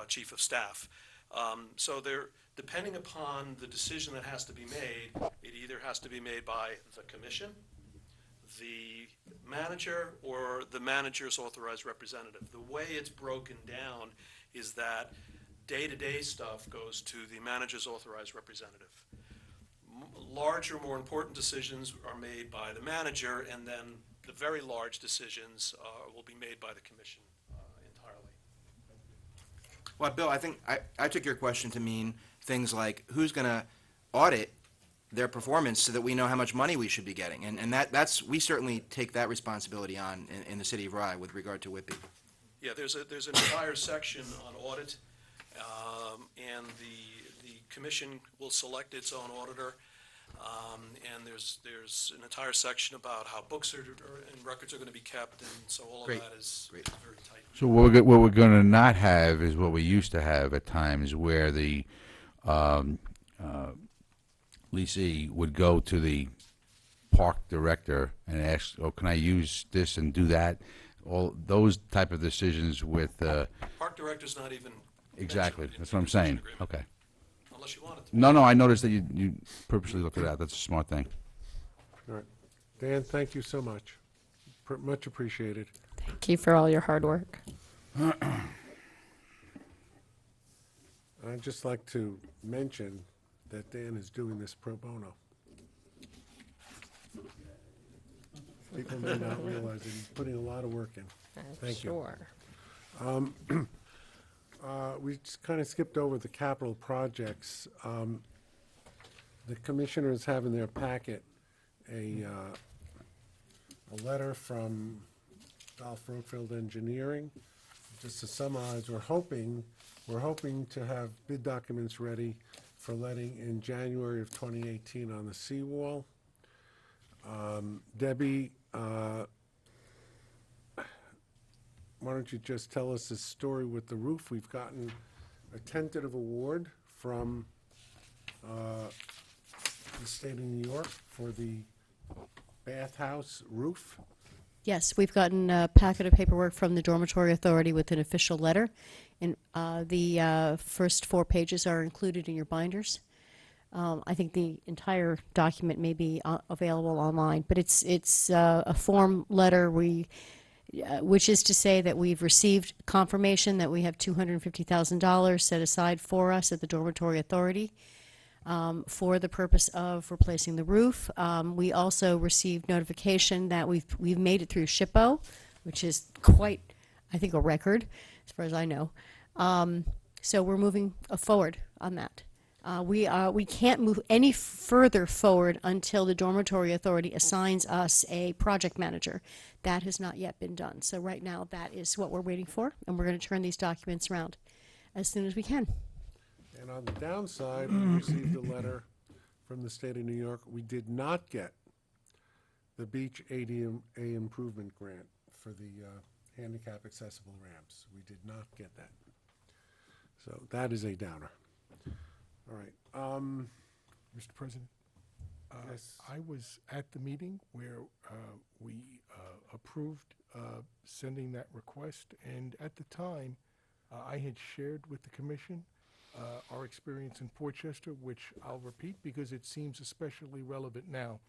chief of staff. So there, depending upon the decision that has to be made, it either has to be made by the commission, the manager, or the manager's authorized representative. The way it's broken down is that day-to-day stuff goes to the manager's authorized representative. Larger, more important decisions are made by the manager, and then the very large decisions will be made by the commission entirely. Well, Bill, I think I took your question to mean things like who's going to audit their performance so that we know how much money we should be getting. And that's, we certainly take that responsibility on in the city of Rye with regard to Whitby. Yeah, there's an entire section on audit, and the commission will select its own auditor. And there's an entire section about how books and records are going to be kept, and so all of Great. that is Great. very tight. So what we're going to not have is what we used to have at times, where the leasee would go to the park director and ask, "Oh, can I use this and do that?" All those type of decisions with Park director's not even exactly. mentioned in That's what I'm the saying. concession agreement, Okay. unless you wanted to. No, I noticed that you purposely looked at that. That's a smart thing. All right. Dan, thank you so much. Much appreciated. Thank you for all your hard work. I'd just like to mention that Dan is doing this pro bono. People may not realize he's putting a lot of work in. Thank you. Sure. We just kind of skipped over the capital projects. The commissioners have in their packet a letter from Dolph Roadfield Engineering. Just to summarize, we're hoping to have bid documents ready for letting in January of 2018 on the seawall. Debbie, why don't you just tell us the story with the roof? We've gotten a tentative award from the state of New York for the bathhouse roof. Yes, we've gotten a packet of paperwork from the Dormitory Authority with an official letter, and the first 4 pages are included in your binders. I think the entire document may be available online, but it's a form letter which is to say that we've received confirmation that we have $250,000 set aside for us at the Dormitory Authority for the purpose of replacing the roof. We also received notification that we've made it through SHPO, which is quite, I think, a record as far as I know. So we're moving forward on that. We can't move any further forward until the Dormitory Authority assigns us a project manager. That has not yet been done. So right now, that is what we're waiting for, and we're going to turn these documents around as soon as we can. And on the downside, we received a letter from the state of New York. We did not get the Beach ADA improvement grant for the handicap accessible ramps. We did not get that. So that is a downer. All right. Mr. President? Yes. I was at the meeting where we approved sending that request, and at the time, I had shared with the commission our experience in Portchester, which I'll repeat because it seems especially relevant now.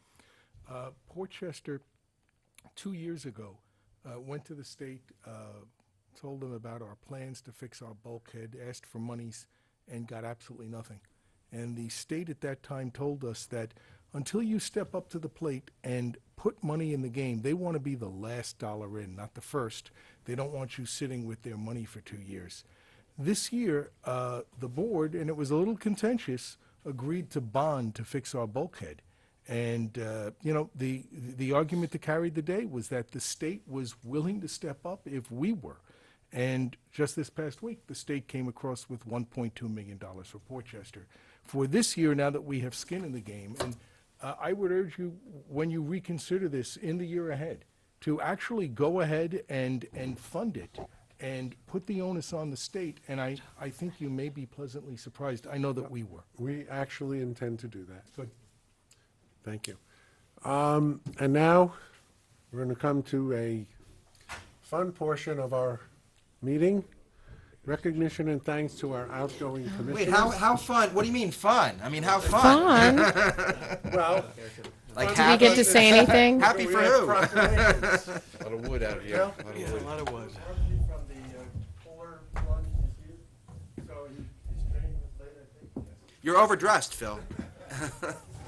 Portchester, 2 years ago, went to the state, told them about our plans to fix our bulkhead, asked for monies, and got absolutely nothing. And the state at that time told us that until you step up to the plate and put money in the game, they want to be the last dollar in, not the first. They don't want you sitting with their money for 2 years. This year, the board, and it was a little contentious, agreed to bond to fix our bulkhead. And, you know, the argument that carried the day was that the state was willing to step up if we were. And just this past week, the state came across with $1.2 million for Portchester. For this year, now that we have skin in the game, and I would urge you, when you reconsider this in the year ahead, to actually go ahead and fund it and put the onus on the state, and I think you may be pleasantly surprised. I know that we were. We actually intend to do that. Good. Thank you. And now, we're going to come to a fun portion of our meeting. Recognition and thanks to our outgoing commissioners. Wait, how fun? What do you mean fun? I mean, how fun? Well, Like fun Did we get to say anything? Happy we for have who? proclamations. A lot of wood out here. Well, Yeah, a lot of wood. From the polar plunge is here, so his training was late, I think. You're overdressed, Phil.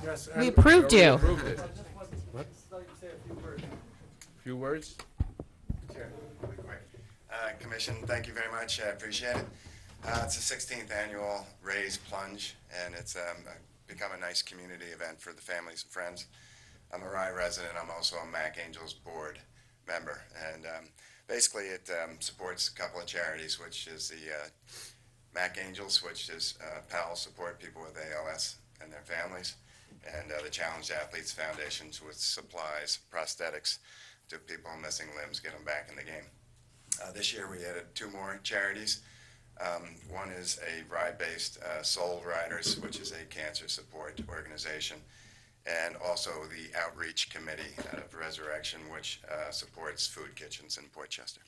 Yes, We and approved you. Approved it. What? Few words? Sure, really quick. Commission, thank you very much, I appreciate it. It's the 16th annual Raise Plunge, and it's become a nice community event for the families and friends. I'm a Rye resident, I'm also a Mac Angels board member, and basically it supports a couple of charities, which is the Mac Angels, which is PAL, support people with ALS and their families, and the Challenged Athletes Foundations with supplies, prosthetics to people missing limbs, get them back in the game. This year we added 2 more charities. One is a Rye-based Soul Riders, which is a cancer support organization, and also the Outreach Committee out of Resurrection, which supports food kitchens in Portchester.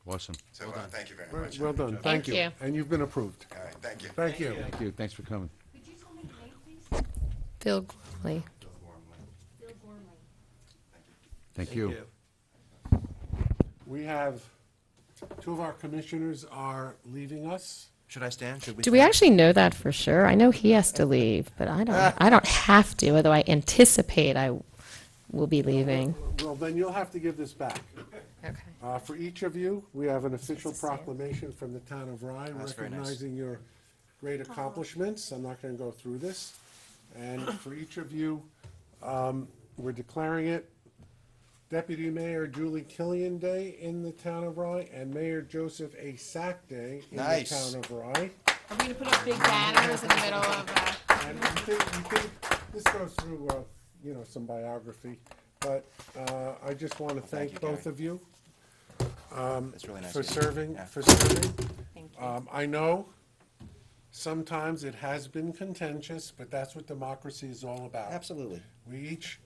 Awesome. So thank you very much. well done, thank you. you. And you've been approved. All right, thank you. Thank you. Thank you. Thanks for coming. Could you tell me your name, please? Phil Gormley. Bill Gormley. Thank you. We have, 2 of our commissioners are leaving us. Should I stand? Should we Do we stand? actually know that for sure? I know he has to leave, but I don't have to, although I anticipate I will be leaving. Well, then you'll have to give this back. Okay. For each of you, we have an official proclamation from the town of Rye That's very nice. recognizing your great accomplishments. I'm not going to go through this. And for each of you, we're declaring it Deputy Mayor Julie Killian Day in the town of Rye and Mayor Joseph A. Sack Day in Nice. the town of Rye. Are we going to put up big banners in the middle of And you think this goes through, some biography, but I just want to thank you, both of you That's really nice. for of you. serving, Yeah. for serving. Thank you. I know Sometimes it has been contentious, but that's what democracy is all about. Absolutely. We each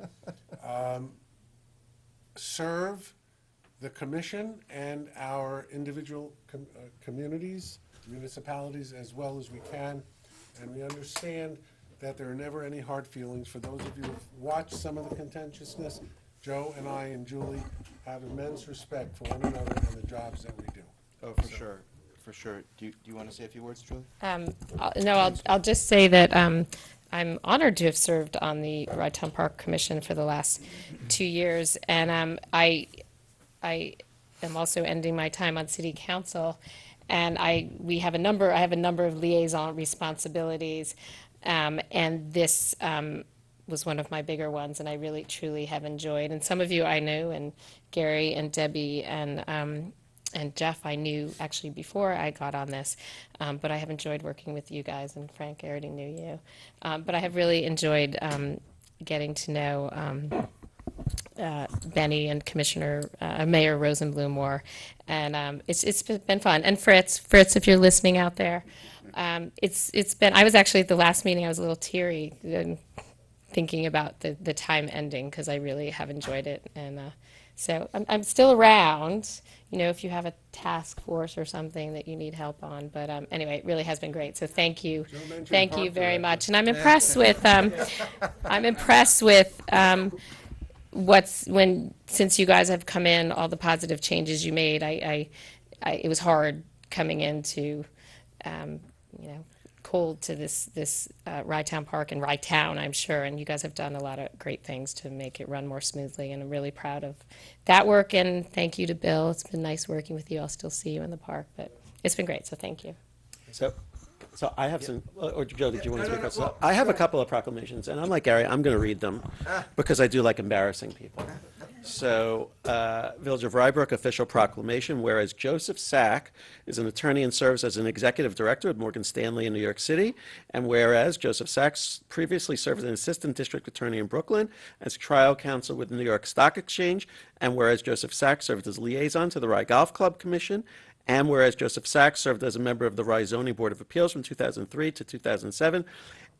serve the commission and our individual communities, municipalities, as well as we can. And we understand that there are never any hard feelings. For those of you who've watched some of the contentiousness, Joe and I and Julie have immense respect for one another and the jobs that we do. Oh, for sure, for sure. Do you want to say a few words, Julie? I'll just say that I'm honored to have served on the Rydtown Park Commission for the last 2 years, and I am also ending my time on City Council, and I have a number of liaison responsibilities, and this was one of my bigger ones, and I really truly have enjoyed. And some of you I knew, and Gary and Debbie and Jeff I knew actually before I got on this, but I have enjoyed working with you guys, and Frank, I already knew you. But I have really enjoyed getting to know Benny and Mayor Rosenblum more, and it's been fun. And Fritz, if you're listening out there, it's been. I was actually at the last meeting. I was a little teary thinking about the time ending, because I really have enjoyed it, and so I'm still around. If you have a task force or something that you need help on. But anyway, it really has been great. So thank you very much. And I'm impressed with since you guys have come in, all the positive changes you made. It was hard coming into cold to this Rydtown Park and Rydtown, I'm sure, and you guys have done a lot of great things to make it run more smoothly, and I'm really proud of that work, and thank you to Bill. It's been nice working with you. I'll still see you in the park, but it's been great, so thank you. So I have some, or Joe, did you want to speak up? So I have a couple of proclamations, and unlike Gary, I'm going to read them because I do like embarrassing people. So, Village of Rybrook official proclamation, whereas Joseph Sack is an attorney and serves as an executive director at Morgan Stanley in New York City, and whereas Joseph Sack previously served as an assistant district attorney in Brooklyn, as trial counsel with the New York Stock Exchange, and whereas Joseph Sack served as liaison to the Rye Golf Club Commission, and whereas Joseph Sack served as a member of the Rye Zoning Board of Appeals from 2003 to 2007,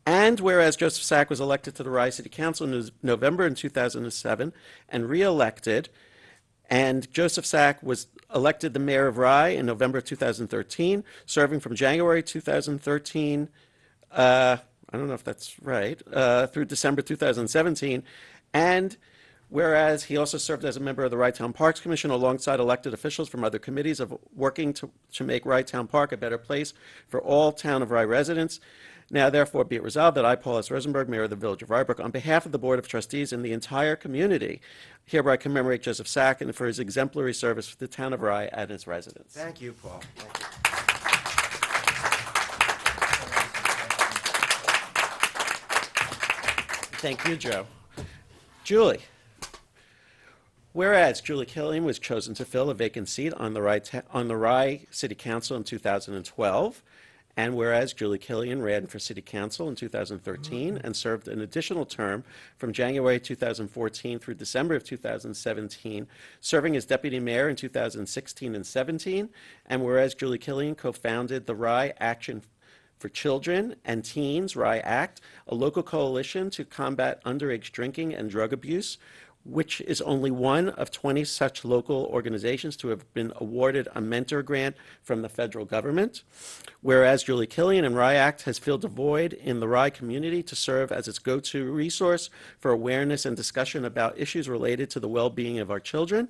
and whereas Joseph Sack was elected to the Rye City Council in November in 2007 and re-elected, and Joseph Sack was elected the mayor of Rye in November 2013, serving from January 2013, I don't know if that's right, through December 2017, and whereas he also served as a member of the Rydtown Parks Commission alongside elected officials from other committees of working to make Rydtown Park a better place for all town of Rye residents. Now, therefore, be it resolved that I, Paul S. Rosenberg, Mayor of the Village of Rybrook, on behalf of the Board of Trustees and the entire community, hereby commemorate Joseph Sack and for his exemplary service for the town of Rye and its residents. Thank you, Paul. Thank you. Thank you, Joe. Julie. Whereas Julie Killian was chosen to fill a vacant seat on the Rye City Council in 2012, and whereas Julie Killian ran for City Council in 2013 and served an additional term from January 2014 through December of 2017, serving as Deputy Mayor in 2016 and 17, and whereas Julie Killian co-founded the Rye Action for Children and Teens, Rye Act, a local coalition to combat underage drinking and drug abuse, which is only one of 20 such local organizations to have been awarded a mentor grant from the federal government. Whereas Julie Killian and Rye Act has filled a void in the Rye community to serve as its go-to resource for awareness and discussion about issues related to the well-being of our children.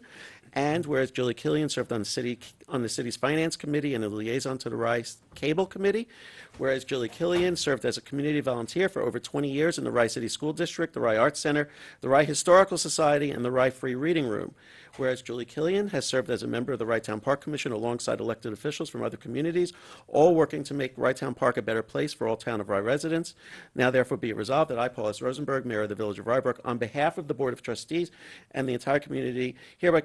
And whereas Julie Killian served on the city's finance committee and a liaison to the Rye Cable Committee, whereas Julie Killian served as a community volunteer for over 20 years in the Rye City School District, the Rye Arts Center, the Rye Historical Society, and the Rye Free Reading Room, whereas Julie Killian has served as a member of the Rydtown Park Commission alongside elected officials from other communities, all working to make Rydtown Park a better place for all town of Rye residents. Now therefore be it resolved that I, Paul S. Rosenberg, Mayor of the Village of Rybrook, on behalf of the Board of Trustees and the entire community, hereby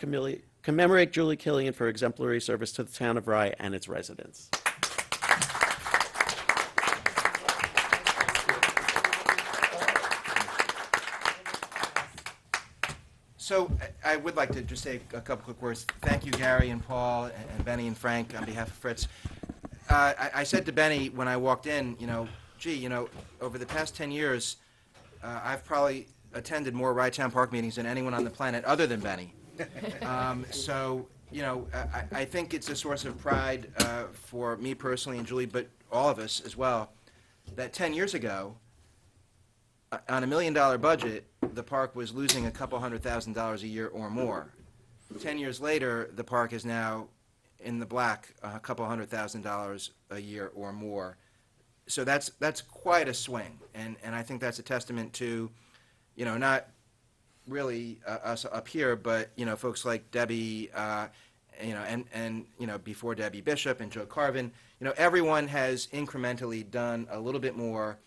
commemorate Julie Killian for exemplary service to the town of Rye and its residents. So I would like to just say a couple quick words. Thank you, Gary and Paul and Benny and Frank on behalf of Fritz. I said to Benny when I walked in, gee, over the past 10 years, I've probably attended more Rye-Town Park meetings than anyone on the planet other than Benny. So, I think it's a source of pride for me personally and Julie, but all of us as well, that 10 years ago, on $1 million budget, the park was losing a couple $100,000 a year or more. 10 years later, the park is now in the black, a couple $100,000 a year or more. So that's quite a swing, and I think that's a testament to, not really us up here, but folks like Debbie, and before Debbie Bishop and Joe Carvin. Everyone has incrementally done a little bit more,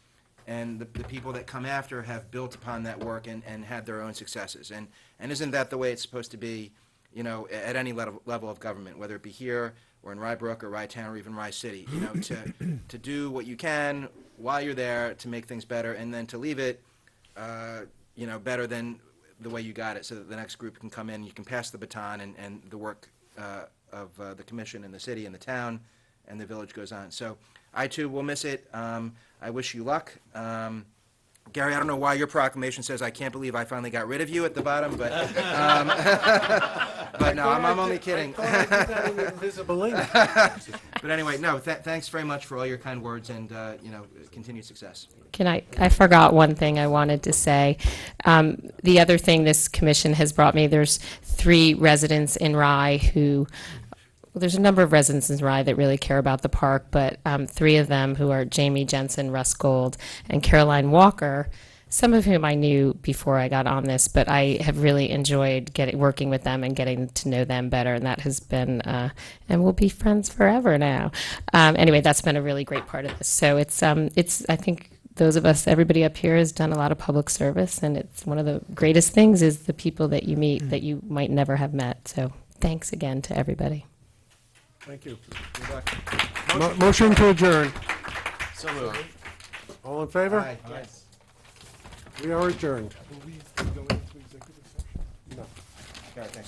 and the people that come after have built upon that work and had their own successes. And isn't that the way it's supposed to be? At any level of government, whether it be here or in Rybrook or Rye-Town or even Rye City, to do what you can while you're there to make things better, and then to leave it, better than the way you got it, so that the next group can come in, you can pass the baton, and the work of the commission and the city and the town and the village goes on. So I too will miss it. I wish you luck. Gary, I don't know why your proclamation says, "I can't believe I finally got rid of you" at the bottom, but but no, I'm only kidding. I thought I did that in invisible ink. But anyway, no, thanks very much for all your kind words and, continued success. I forgot one thing I wanted to say. The other thing this commission has brought me, there's 3 residents in Rye who, well, there's a number of residents in Rye that really care about the park, but 3 of them, who are Jamie Jensen, Russ Gold, and Caroline Walker, some of whom I knew before I got on this, but I have really enjoyed working with them and getting to know them better, and that has been, and we'll be friends forever now. Anyway, that's been a really great part of this. So it's I think those of us, everybody up here has done a lot of public service, and it's one of the greatest things is the people that you meet that you might never have met. So thanks again to everybody. Thank you. Motion to adjourn. So moved. All in favor? Aye. Yes. We are adjourned. Will we go into executive session? No. Gary, thanks.